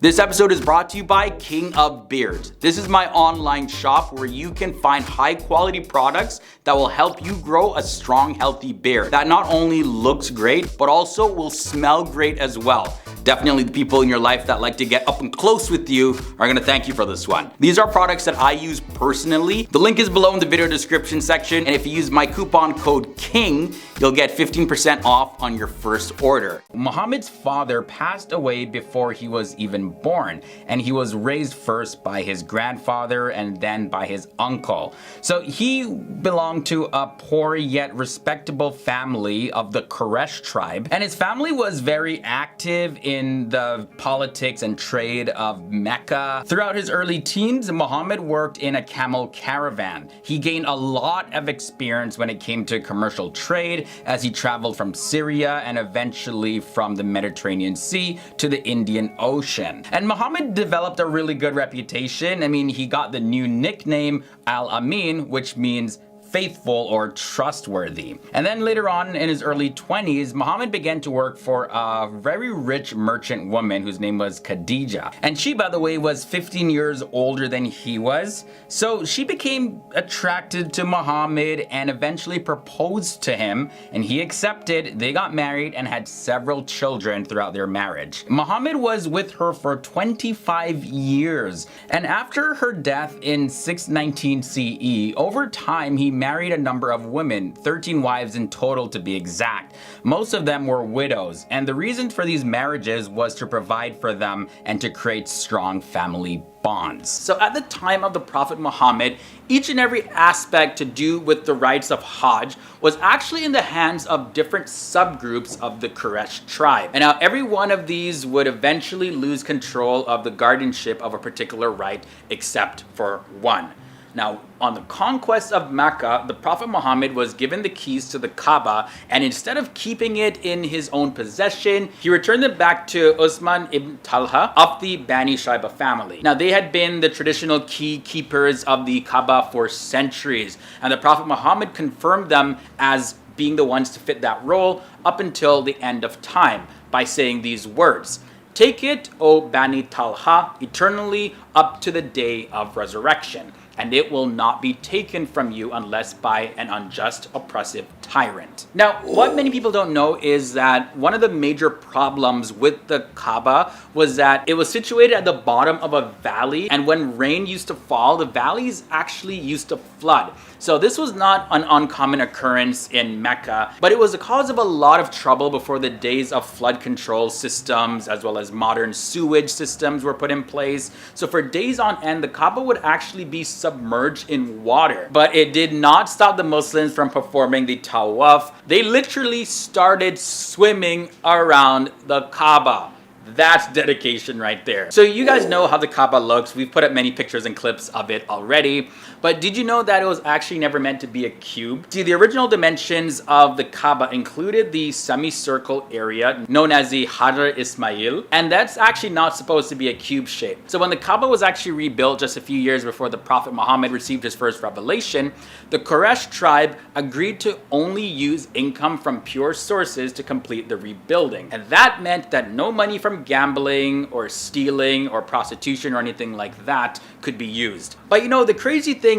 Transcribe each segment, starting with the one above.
This episode is brought to you by King of Beards. This is my online shop where you can find high quality products that will help you grow a strong, healthy beard that not only looks great, but also will smell great as well. Definitely the people in your life that like to get up and close with you are gonna thank you for this one. These are products that I use personally. The link is below in the video description section, and if you use my coupon code KING, you'll get 15% off on your first order. Muhammad's father passed away before he was even born, and he was raised first by his grandfather and then by his uncle. So he belonged to a poor yet respectable family of the Quraysh tribe, and his family was very active in the politics and trade of Mecca. Throughout his early teens, Muhammad worked in a camel caravan. He gained a lot of experience when it came to commercial trade as he traveled from Syria and eventually from the Mediterranean Sea to the Indian Ocean. And Muhammad developed a really good reputation. I mean, he got the new nickname Al-Amin, which means faithful or trustworthy. And then later on in his early 20s, Muhammad began to work for a very rich merchant woman whose name was Khadija. And she, by the way, was 15 years older than he was. So she became attracted to Muhammad and eventually proposed to him, and he accepted. They got married and had several children throughout their marriage. Muhammad was with her for 25 years. And after her death in 619 CE, over time he married a number of women, 13 wives in total to be exact. Most of them were widows, and the reason for these marriages was to provide for them and to create strong family bonds. So at the time of the Prophet Muhammad, each and every aspect to do with the rites of Hajj was actually in the hands of different subgroups of the Quraysh tribe. And now every one of these would eventually lose control of the guardianship of a particular rite except for one. Now, on the conquest of Mecca, the Prophet Muhammad was given the keys to the Kaaba, and instead of keeping it in his own possession, he returned it back to Usman ibn Talha of the Bani Shaiba family. Now, they had been the traditional key keepers of the Kaaba for centuries, and the Prophet Muhammad confirmed them as being the ones to fit that role up until the end of time by saying these words: "Take it, O Bani Talha, eternally up to the day of resurrection, and it will not be taken from you unless by an unjust, oppressive tyrant." Now, what many people don't know is that one of the major problems with the Kaaba was that it was situated at the bottom of a valley, and when rain used to fall, the valleys actually used to flood. So this was not an uncommon occurrence in Mecca, but it was a cause of a lot of trouble before the days of flood control systems as well as modern sewage systems were put in place. So for days on end, the Kaaba would actually be submerged in water. But it did not stop the Muslims from performing the tawaf. They literally started swimming around the Kaaba. That's dedication right there. So you guys know how the Kaaba looks. We've put up many pictures and clips of it already. But did you know that it was actually never meant to be a cube? See, the original dimensions of the Kaaba included the semicircle area known as the Hajar Ismail, and that's actually not supposed to be a cube shape. So when the Kaaba was actually rebuilt just a few years before the Prophet Muhammad received his first revelation, the Quraysh tribe agreed to only use income from pure sources to complete the rebuilding. And that meant that no money from gambling or stealing or prostitution or anything like that could be used. But you know, the crazy thing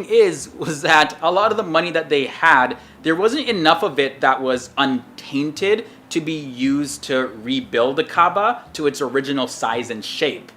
was that a lot of the money that they had, there wasn't enough of it that was untainted to be used to rebuild the Kaaba to its original size and shape.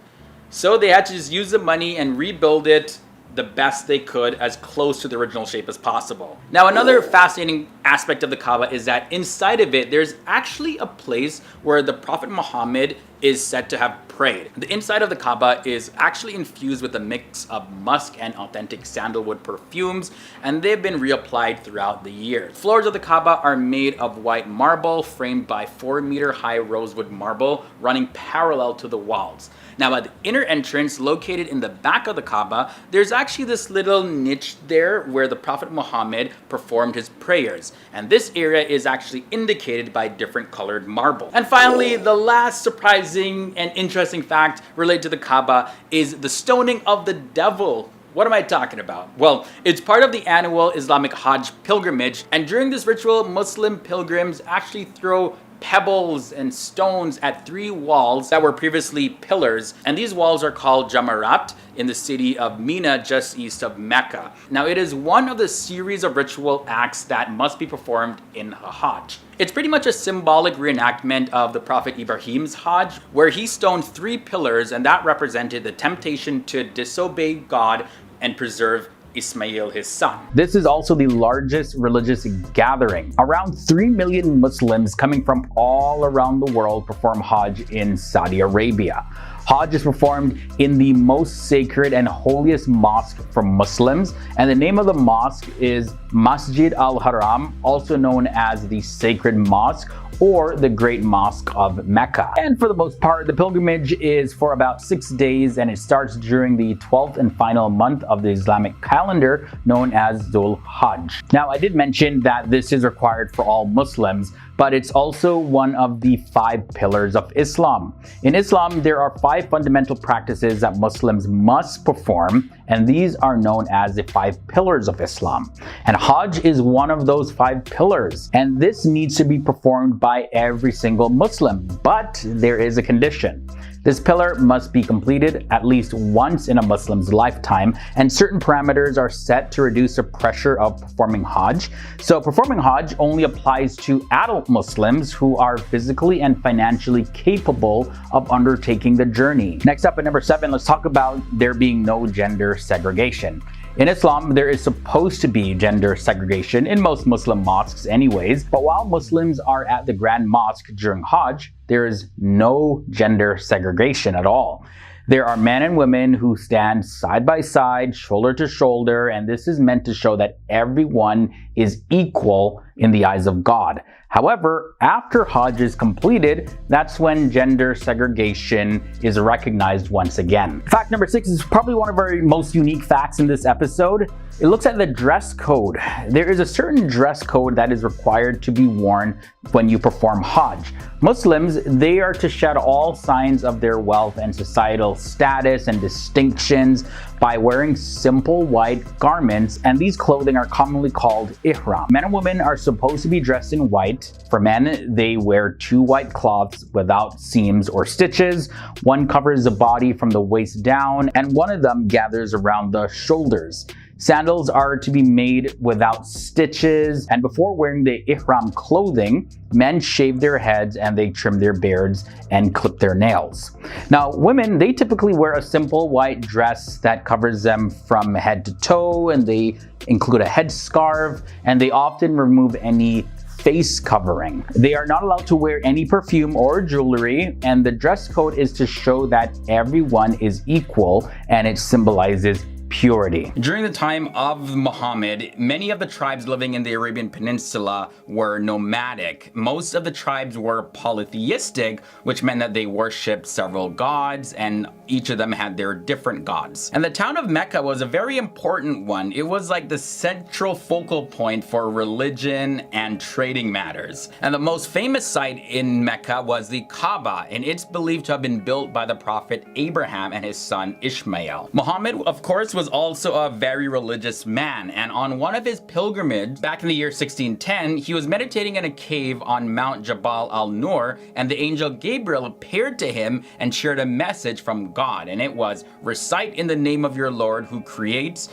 So they had to just use the money and rebuild it the best they could, as close to the original shape as possible. Now, another fascinating aspect of the Kaaba is that inside of it, there's actually a place where the Prophet Muhammad is said to have prayed. The inside of the Kaaba is actually infused with a mix of musk and authentic sandalwood perfumes, and they've been reapplied throughout the years. Floors of the Kaaba are made of white marble framed by 4-meter high rosewood marble running parallel to the walls. Now, at the inner entrance, located in the back of the Kaaba, there's actually this little niche there where the Prophet Muhammad performed his prayers. And this area is actually indicated by different colored marble. And finally, the last surprising and interesting fact related to the Kaaba is the stoning of the devil. What am I talking about? Well, it's part of the annual Islamic Hajj pilgrimage, and during this ritual, Muslim pilgrims actually throw pebbles and stones at 3 walls that were previously pillars, and these walls are called Jamarat in the city of Mina, just east of Mecca. Now, it is one of the series of ritual acts that must be performed in a Hajj. It's pretty much a symbolic reenactment of the Prophet Ibrahim's Hajj, where he stoned 3 pillars, and that represented the temptation to disobey God and preserve Ismail, his son. This is also the largest religious gathering. Around 3 million Muslims coming from all around the world perform Hajj in Saudi Arabia. Hajj is performed in the most sacred and holiest mosque for Muslims, and the name of the mosque is Masjid al-Haram, also known as the Sacred Mosque or the Great Mosque of Mecca. And for the most part, the pilgrimage is for about 6 days, and it starts during the 12th and final month of the Islamic calendar known as Dhul Hajj. Now, I did mention that this is required for all Muslims, but it's also one of the 5 pillars of Islam. In Islam, there are 5 fundamental practices that Muslims must perform, and these are known as the 5 pillars of Islam. And Hajj is one of those 5 pillars, and this needs to be performed by every single Muslim, but there is a condition. This pillar must be completed at least once in a Muslim's lifetime, and certain parameters are set to reduce the pressure of performing Hajj. So performing Hajj only applies to adult Muslims who are physically and financially capable of undertaking the journey. Next up at number 7, let's talk about there being no gender segregation. In Islam, there is supposed to be gender segregation in most Muslim mosques anyways, but while Muslims are at the Grand Mosque during Hajj, there is no gender segregation at all. There are men and women who stand side by side, shoulder to shoulder, and this is meant to show that everyone is equal in the eyes of God. However, after Hajj is completed, that's when gender segregation is recognized once again. Fact number 6 is probably one of our most unique facts in this episode. It looks at the dress code. There is a certain dress code that is required to be worn when you perform Hajj. Muslims, they are to shed all signs of their wealth and societal status and distinctions by wearing simple white garments, and these clothing are commonly called ihram. Men and women are supposed to be dressed in white. For men, they wear 2 white cloths without seams or stitches. One covers the body from the waist down, and one of them gathers around the shoulders. Sandals are to be made without stitches, and before wearing the ihram clothing, men shave their heads and they trim their beards and clip their nails. Now, women, they typically wear a simple white dress that covers them from head to toe, and they include a headscarf, and they often remove any face covering. They are not allowed to wear any perfume or jewelry, and the dress code is to show that everyone is equal, and it symbolizes purity. During the time of Muhammad, many of the tribes living in the Arabian Peninsula were nomadic. Most of the tribes were polytheistic, which meant that they worshipped several gods, and each of them had their different gods. And the town of Mecca was a very important one. It was like the central focal point for religion and trading matters. And the most famous site in Mecca was the Kaaba, and it's believed to have been built by the Prophet Ibrahim and his son Ismail. Muhammad, of course, was also a very religious man, and on one of his pilgrimages back in the year 1610, he was meditating in a cave on Mount Jabal al-Nur, and the angel Gabriel appeared to him and shared a message from God, and it was, "Recite in the name of your Lord who creates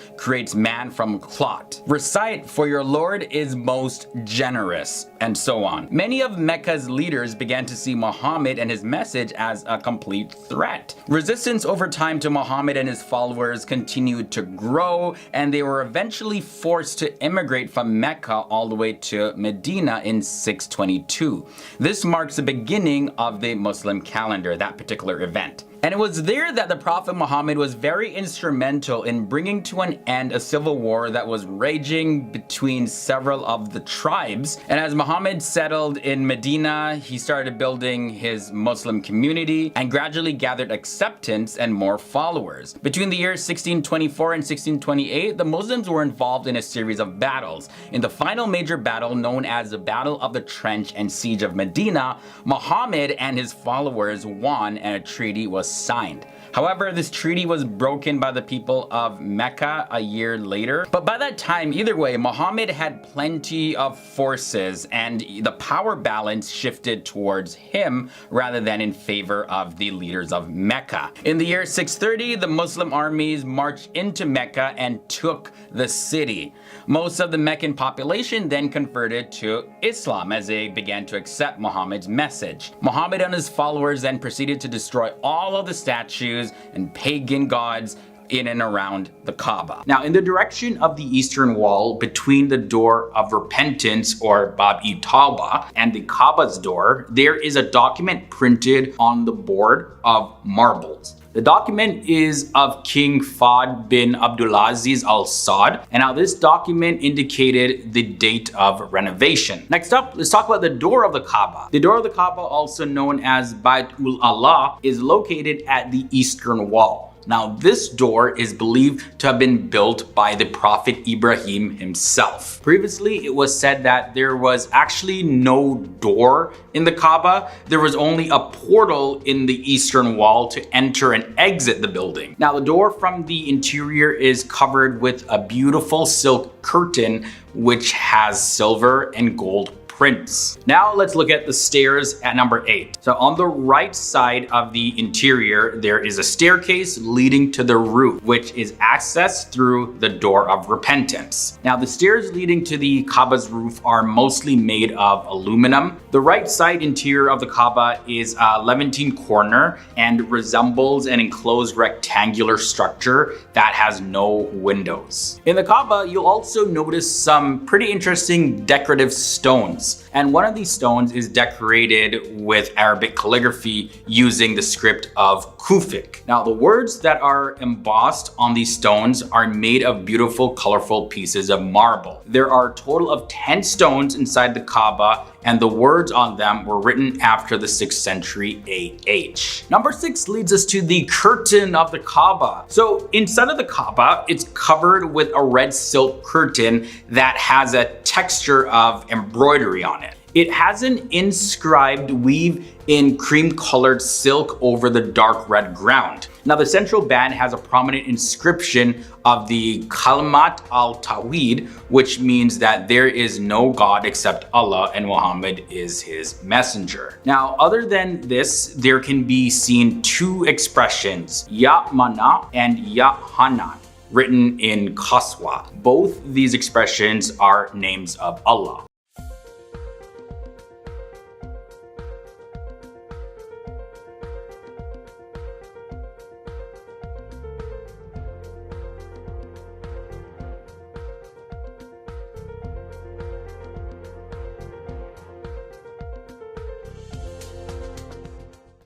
man from clot. Recite, for your Lord is most generous," and so on. Many of Mecca's leaders began to see Muhammad and his message as a complete threat. Resistance over time to Muhammad and his followers continued to grow, and they were eventually forced to immigrate from Mecca all the way to Medina in 622. This marks the beginning of the Muslim calendar, that particular event. And it was there that the Prophet Muhammad was very instrumental in bringing to an end a civil war that was raging between several of the tribes. And as Muhammad settled in Medina, he started building his Muslim community and gradually gathered acceptance and more followers. Between the years 1624 and 1628, the Muslims were involved in a series of battles. In the final major battle, known as the Battle of the Trench and Siege of Medina, Muhammad and his followers won, and a treaty was signed. However, this treaty was broken by the people of Mecca a year later. But by that time, either way, Muhammad had plenty of forces and the power balance shifted towards him rather than in favor of the leaders of Mecca. In the year 630, the Muslim armies marched into Mecca and took the city. Most of the Meccan population then converted to Islam as they began to accept Muhammad's message. Muhammad and his followers then proceeded to destroy all of the statues and pagan gods in and around the Kaaba. Now, in the direction of the eastern wall, between the door of repentance or Bab-e-Tawbah and the Kaaba's door, there is a document printed on the board of marbles. The document is of King Fahd bin Abdulaziz Al Saud, and now this document indicated the date of renovation. Next up, let's talk about the door of the Kaaba. The door of the Kaaba, also known as Bayt-ul-Allah, is located at the eastern wall. Now, this door is believed to have been built by the Prophet Ibrahim himself. Previously, it was said that there was actually no door in the Kaaba. There was only a portal in the eastern wall to enter and exit the building. Now, the door from the interior is covered with a beautiful silk curtain which has silver and gold prints. Now let's look at the stairs at number 8. So on the right side of the interior, there is a staircase leading to the roof, which is accessed through the door of repentance. Now the stairs leading to the Kaaba's roof are mostly made of aluminum. The right side interior of the Kaaba is a Levantine corner and resembles an enclosed rectangular structure that has no windows. In the Kaaba, you'll also notice some pretty interesting decorative stones. And one of these stones is decorated with Arabic calligraphy using the script of Kufic. Now, the words that are embossed on these stones are made of beautiful, colorful pieces of marble. There are a total of 10 stones inside the Kaaba, and the words on them were written after the 6th century AH. Number 6 leads us to the curtain of the Kaaba. So inside of the Kaaba, it's covered with a red silk curtain that has a texture of embroidery on it. It has an inscribed weave in cream-colored silk over the dark red ground. Now, the central band has a prominent inscription of the Kalimat al-Tawhid, which means that there is no God except Allah and Muhammad is his messenger. Now, other than this, there can be seen 2 expressions, Ya Mana and Ya Hanan, written in Qaswa. Both these expressions are names of Allah.